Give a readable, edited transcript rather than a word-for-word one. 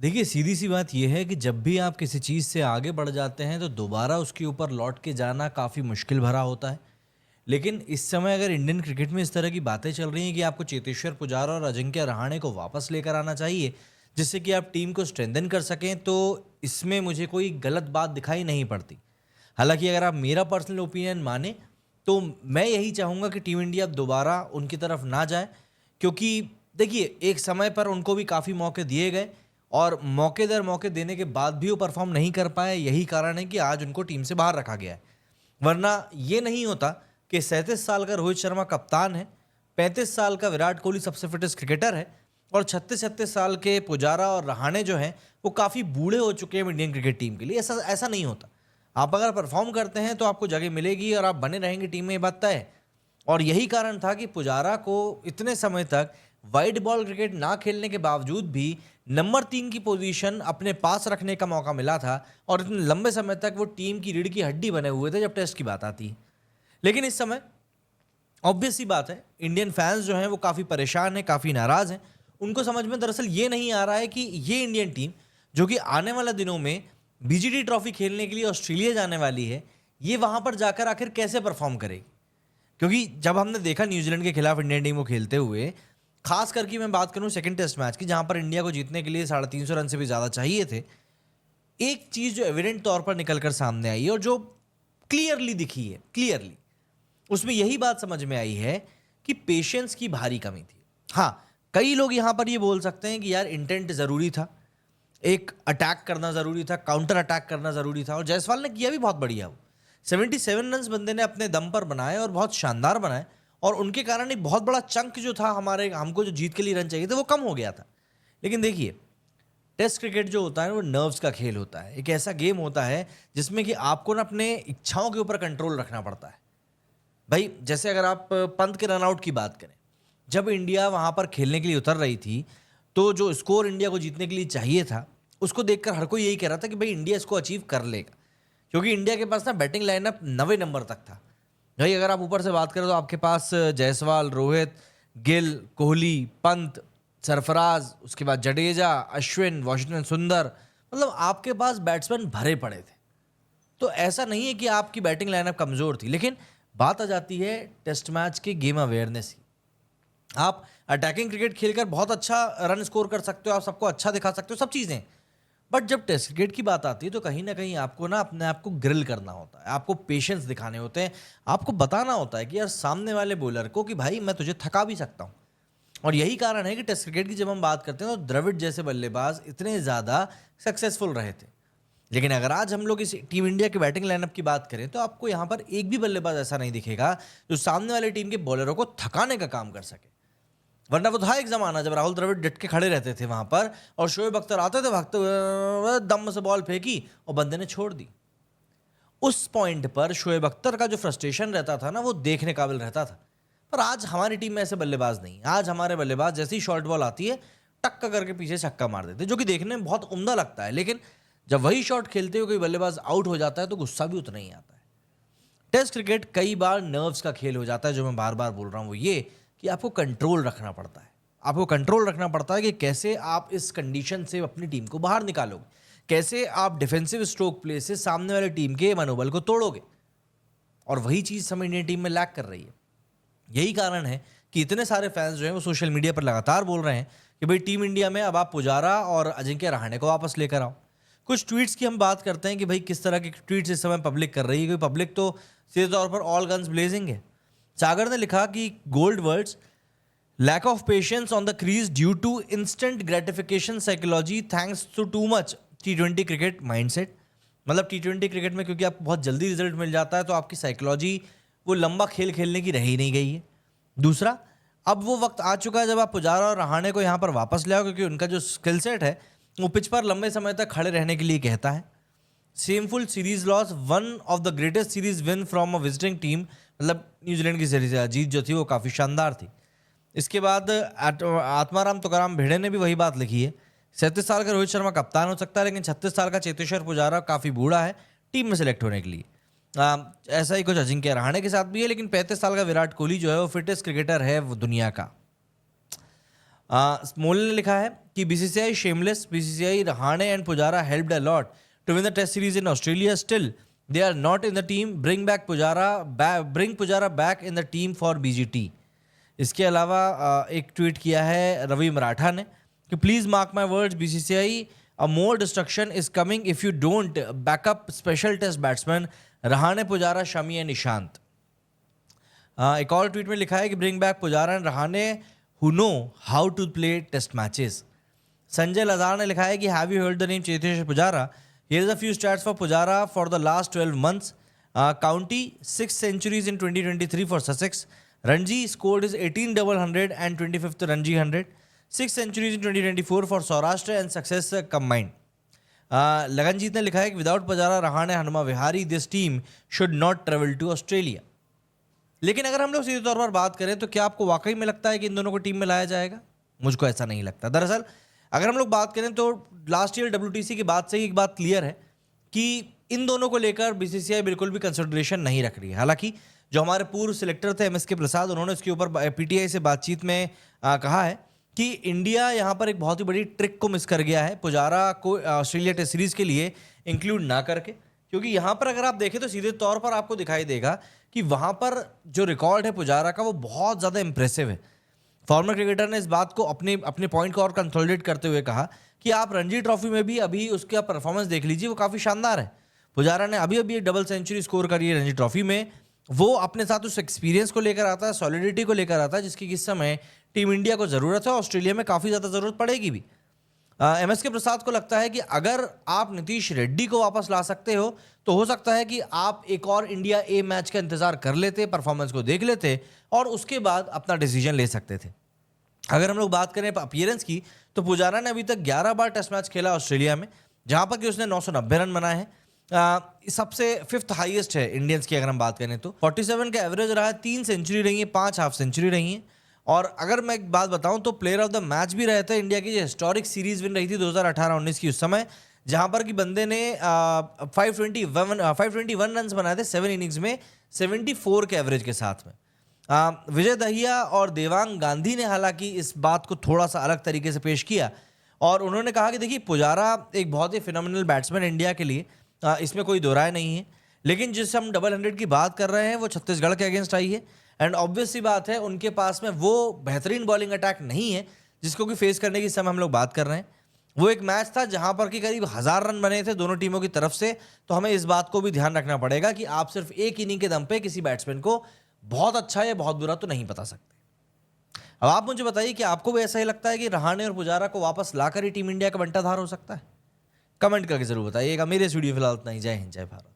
देखिए, सीधी सी बात ये है कि जब भी आप किसी चीज़ से आगे बढ़ जाते हैं तो दोबारा उसके ऊपर लौट के जाना काफ़ी मुश्किल भरा होता है। लेकिन इस समय अगर इंडियन क्रिकेट में इस तरह की बातें चल रही हैं कि आपको चेतेश्वर पुजारा और अजिंक्य रहाणे को वापस लेकर आना चाहिए, जिससे कि आप टीम को स्ट्रेंथन कर सकें, तो इसमें मुझे कोई गलत बात दिखाई नहीं पड़ती। हालाँकि अगर आप मेरा पर्सनल ओपिनियन मानें, तो मैं यही चाहूँगा कि टीम इंडिया अब दोबारा उनकी तरफ ना जाए, क्योंकि देखिए, एक समय पर उनको भी काफ़ी मौके दिए गए और मौके दर मौके देने के बाद भी वो परफ़ॉर्म नहीं कर पाए। यही कारण है कि आज उनको टीम से बाहर रखा गया है। वरना ये नहीं होता कि 37 साल का रोहित शर्मा कप्तान है, 35 साल का विराट कोहली सबसे फिटेस्ट क्रिकेटर है और 36-36 साल के पुजारा और रहाणे जो हैं, वो काफ़ी बूढ़े हो चुके हैं इंडियन क्रिकेट टीम के लिए। ऐसा ऐसा नहीं होता। आप अगर परफ़ॉर्म करते हैं तो आपको जगह मिलेगी और आप बने रहेंगे टीम में, ये बात तय है। और यही कारण था कि पुजारा को इतने समय तक वाइड बॉल क्रिकेट ना खेलने के बावजूद भी नंबर 3 की पोजीशन अपने पास रखने का मौका मिला था और इतने लंबे समय तक वो टीम की रीढ़ की हड्डी बने हुए थे जब टेस्ट की बात आती है। लेकिन इस समय ऑब्वियस सी बात है, इंडियन फैंस जो हैं वो काफ़ी परेशान हैं, काफ़ी नाराज़ हैं। उनको समझ में दरअसल ये नहीं आ रहा है कि ये इंडियन टीम, जो कि आने वाले दिनों में बीजीटी ट्रॉफी खेलने के लिए ऑस्ट्रेलिया जाने वाली है, ये वहाँ पर जाकर आखिर कैसे परफ़ॉर्म करेगी? क्योंकि जब हमने देखा न्यूजीलैंड के खिलाफ इंडियन टीम को खेलते हुए, खास करके मैं बात करूं सेकंड टेस्ट मैच की, जहां पर इंडिया को जीतने के लिए 350 रन से भी ज्यादा चाहिए थे, एक चीज जो एविडेंट तौर पर निकलकर सामने आई है और जो क्लियरली दिखी है, क्लियरली उसमें यही बात समझ में आई है कि पेशेंस की भारी कमी थी। हाँ, कई लोग यहां पर ये बोल सकते हैं कि यार इंटेंट जरूरी था, एक अटैक करना ज़रूरी था, काउंटर अटैक करना ज़रूरी था और जायसवाल ने किया भी बहुत बढ़िया वो। 77 रन्स बंदे ने अपने दम पर बनाए और बहुत शानदार बनाए और उनके कारण एक बहुत बड़ा चंक जो था हमारे हमको जो जीत के लिए रन चाहिए थे वो कम हो गया था। लेकिन देखिए, टेस्ट क्रिकेट जो होता है वो नर्व्स का खेल होता है। एक ऐसा गेम होता है जिसमें कि आपको ना अपने इच्छाओं के ऊपर कंट्रोल रखना पड़ता है। भाई, जैसे अगर आप पंत के रन आउट की बात करें, जब इंडिया वहां पर खेलने के लिए उतर रही थी, तो जो स्कोर इंडिया को जीतने के लिए चाहिए था, उसको देखकर हर कोई यही कह रहा था कि भाई इंडिया इसको अचीव कर लेगा, क्योंकि इंडिया के पास ना बैटिंग लाइनअप 90 नंबर तक था। भाई, अगर आप ऊपर से बात करें तो आपके पास जायसवाल, रोहित, गिल, कोहली, पंत, सरफराज, उसके बाद जडेजा, अश्विन, वॉशिंगटन सुंदर, मतलब आपके पास बैट्समैन भरे पड़े थे। तो ऐसा नहीं है कि आपकी बैटिंग लाइनअप कमजोर थी, लेकिन बात आ जाती है टेस्ट मैच के गेम अवेयरनेस की। आप अटैकिंग क्रिकेट खेलकर बहुत अच्छा रन स्कोर कर सकते हो, आप सबको अच्छा दिखा सकते हो, सब चीज़ें। बट जब टेस्ट क्रिकेट की बात आती है तो कहीं ना कहीं आपको ना अपने आप को ग्रिल करना होता है, आपको पेशेंस दिखाने होते हैं, आपको बताना होता है कि यार सामने वाले बॉलर को कि भाई मैं तुझे थका भी सकता हूँ। और यही कारण है कि टेस्ट क्रिकेट की जब हम बात करते हैं तो द्रविड़ जैसे बल्लेबाज इतने ज़्यादा सक्सेसफुल रहे थे। लेकिन अगर आज हम लोग इस टीम इंडिया के बैटिंग लाइनअप की बात करें तो आपको यहाँ पर एक भी बल्लेबाज ऐसा नहीं दिखेगा जो सामने वाली टीम के बॉलरों को थकाने का काम कर सके। वरना वो था एक जमाना जब राहुल द्रविड़ डट के खड़े रहते थे वहां पर और शोएब अख्तर आते थे भागते हुए, दम से बॉल फेंकी और बंदे ने छोड़ दी। उस पॉइंट पर शोएब अख्तर का जो फ्रस्ट्रेशन रहता था ना, वो देखने काबिल रहता था। पर आज हमारी टीम में ऐसे बल्लेबाज नहीं। आज हमारे बल्लेबाज जैसे ही शॉर्ट बॉल आती है, टक्का करके पीछे छक्का मार देते, जो कि देखने में बहुत उम्दा लगता है। लेकिन जब वही शॉट खेलते हुए कोई बल्लेबाज आउट हो जाता है तो गुस्सा भी उतना ही आता है। टेस्ट क्रिकेट कई बार नर्व्स का खेल हो जाता है। जो मैं बार बार बोल रहा हूँ वो ये कि आपको कंट्रोल रखना पड़ता है। आपको कंट्रोल रखना पड़ता है कि कैसे आप इस कंडीशन से अपनी टीम को बाहर निकालोगे, कैसे आप डिफेंसिव स्ट्रोक प्ले से सामने वाली टीम के मनोबल को तोड़ोगे। और वही चीज़ हमें इंडियन टीम में लैक कर रही है। यही कारण है कि इतने सारे फैंस जो हैं वो सोशल मीडिया पर लगातार बोल रहे हैं कि भाई टीम इंडिया में अब आप पुजारा और अजिंक्य रहाणे को वापस लेकर आओ। कुछ ट्वीट्स की हम बात करते हैं कि भाई किस तरह के ट्वीट्स इस समय पब्लिक कर रही है, क्योंकि पब्लिक तो सीधे तौर पर ऑल गन्स ब्लेजिंग है। सागर ने लिखा कि gold words, lack of patience on the crease due to instant gratification psychology thanks to too much T20 cricket mindset. मतलब T20 क्रिकेट में क्योंकि आपको बहुत जल्दी रिजल्ट मिल जाता है तो आपकी साइकोलॉजी वो लंबा खेल खेलने की रह ही नहीं गई है। दूसरा, अब वो वक्त आ चुका है जब आप पुजारा और रहाणे को यहाँ पर वापस ले आओ, क्योंकि उनका जो स्किल सेट है वो पिच पर लंबे समय तक खड़े रहने के लिए कहता है। Shameful series loss, one of the greatest series win from a visiting team. मतलब न्यूजीलैंड की सीरीज जीत जो थी वो काफ़ी शानदार थी। इसके बाद आत्माराम तुकाराम भिड़े ने भी वही बात लिखी है। 37 साल का रोहित शर्मा कप्तान हो सकता है, लेकिन 36 साल का चेतेश्वर पुजारा काफ़ी बूढ़ा है टीम में सेलेक्ट होने के लिए। ऐसा ही कुछ अजिंक्य रहाणे के साथ भी है, लेकिन 35 साल का विराट कोहली जो है वो फिटेस्ट क्रिकेटर है वो दुनिया का। मोल ने लिखा है कि BCCI shameless, BCCI Rahane and Pujara helped a lot to win the test series in Australia, still they are not in the team, bring Pujara back in the team for BGT. इसके अलावा एक ट्वीट किया है रवि मराठा ने कि please mark my words, BCCI a more destruction is coming if you don't backup special test batsman Rahane, Pujara, Shami and Nishant. एक और tweet में लिखा है कि bring back Pujara and Rahane who know how to play test matches. Sanjay Lajar ने लिखा है कि have you heard the name Cheteshwar Pujara? Here is a few stats for Pujara for the last 12 months. County 6 centuries in 2023 for Sussex. Ranji scored his 18 double 100 and 25th Ranji 100. 6 centuries in 2024 for Saurashtra and success combined. Laganjeet ने लिखा है कि without Pujara, Rahane, Hanuma Vihari this team should not travel to Australia. लेकिन अगर हम लोग सीधे तौर पर बात करें तो क्या आपको वाकई में लगता है कि इन दोनों को टीम में लाया जाएगा? मुझको ऐसा नहीं लगता। दरअसल अगर हम लोग बात करें तो लास्ट ईयर WTC की बात से ही एक बात क्लियर है कि इन दोनों को लेकर बीसीसीआई बिल्कुल भी कंसिडरेशन नहीं रख रही है। हालांकि जो हमारे पूर्व सिलेक्टर थे MSK प्रसाद, उन्होंने इसके ऊपर PTI से बातचीत में कहा है कि इंडिया यहाँ पर एक बहुत ही बड़ी ट्रिक को मिस कर गया है, पुजारा को ऑस्ट्रेलिया टेस्ट सीरीज के लिए इंक्लूड ना करके। क्योंकि यहाँ पर अगर आप देखें तो सीधे तौर पर आपको दिखाई देगा कि वहाँ पर जो रिकॉर्ड है पुजारा का वो बहुत ज़्यादा इंप्रेसिव है। फॉर्मर क्रिकेटर ने इस बात को अपने पॉइंट को और कंसोलिडेट करते हुए कहा कि आप रणजी ट्रॉफी में भी अभी उसका परफॉर्मेंस देख लीजिए, वो काफ़ी शानदार है। पुजारा ने अभी एक डबल सेंचुरी स्कोर करी है रणजी ट्रॉफी में। वो अपने साथ उस एक्सपीरियंस को लेकर आता है, सॉलिडिटी को लेकर आता है, जिसकी इस समय टीम इंडिया को ज़रूरत है, ऑस्ट्रेलिया में काफ़ी ज़्यादा ज़रूरत पड़ेगी भी। MSK प्रसाद को लगता है कि अगर आप नीतीश रेड्डी को वापस ला सकते हो तो हो सकता है कि आप एक और इंडिया ए मैच का इंतजार कर लेते, परफॉर्मेंस को देख लेते और उसके बाद अपना डिसीजन ले सकते थे। अगर हम लोग बात करें अपीयरेंस की तो पुजारा ने अभी तक 11 बार टेस्ट मैच खेला ऑस्ट्रेलिया में, जहां पर कि उसने 990 रन बनाए हैं। सबसे 5th हाईएस्ट है इंडियंस की अगर हम बात करें तो। 47 का एवरेज रहा है, 3 सेंचुरी रही है, 5 हाफ सेंचुरी रही है। और अगर मैं एक बात बताऊं तो प्लेयर ऑफ द मैच भी रहे थे। इंडिया की जो हिस्टोरिक सीरीज विन रही थी 2018-19 की उस समय, जहां पर कि बंदे ने 521 रन बनाए थे 7 इनिंग्स में, 74 के एवरेज के साथ में। विजय दहिया और देवांग गांधी ने हालांकि इस बात को थोड़ा सा अलग तरीके से पेश किया और उन्होंने कहा कि देखिए पुजारा एक बहुत ही फिनोमिनल बैट्समैन इंडिया के लिए, इसमें कोई दो राय नहीं है। लेकिन जिस हम डबल 100 की बात कर रहे हैं वो छत्तीसगढ़ के अगेंस्ट आई है एंड ऑब्वियस सी बात है उनके पास में वो बेहतरीन बॉलिंग अटैक नहीं है जिसको कि फेस करने की इस समय हम लोग बात कर रहे हैं। वो एक मैच था जहां पर कि करीब 1000 रन बने थे दोनों टीमों की तरफ से, तो हमें इस बात को भी ध्यान रखना पड़ेगा कि आप सिर्फ एक इनिंग के दम पे किसी बैट्समैन को बहुत अच्छा या बहुत बुरा तो नहीं बता सकते। अब आप मुझे बताइए कि आपको भी ऐसा ही लगता है कि रहाणे और पुजारा को वापस लाकर ही टीम इंडिया का बंटाधार हो सकता है? कमेंट करके जरूर बताइएगा। मेरे इस वीडियो फिलहाल इतना ही। जय हिंद, जय भारत।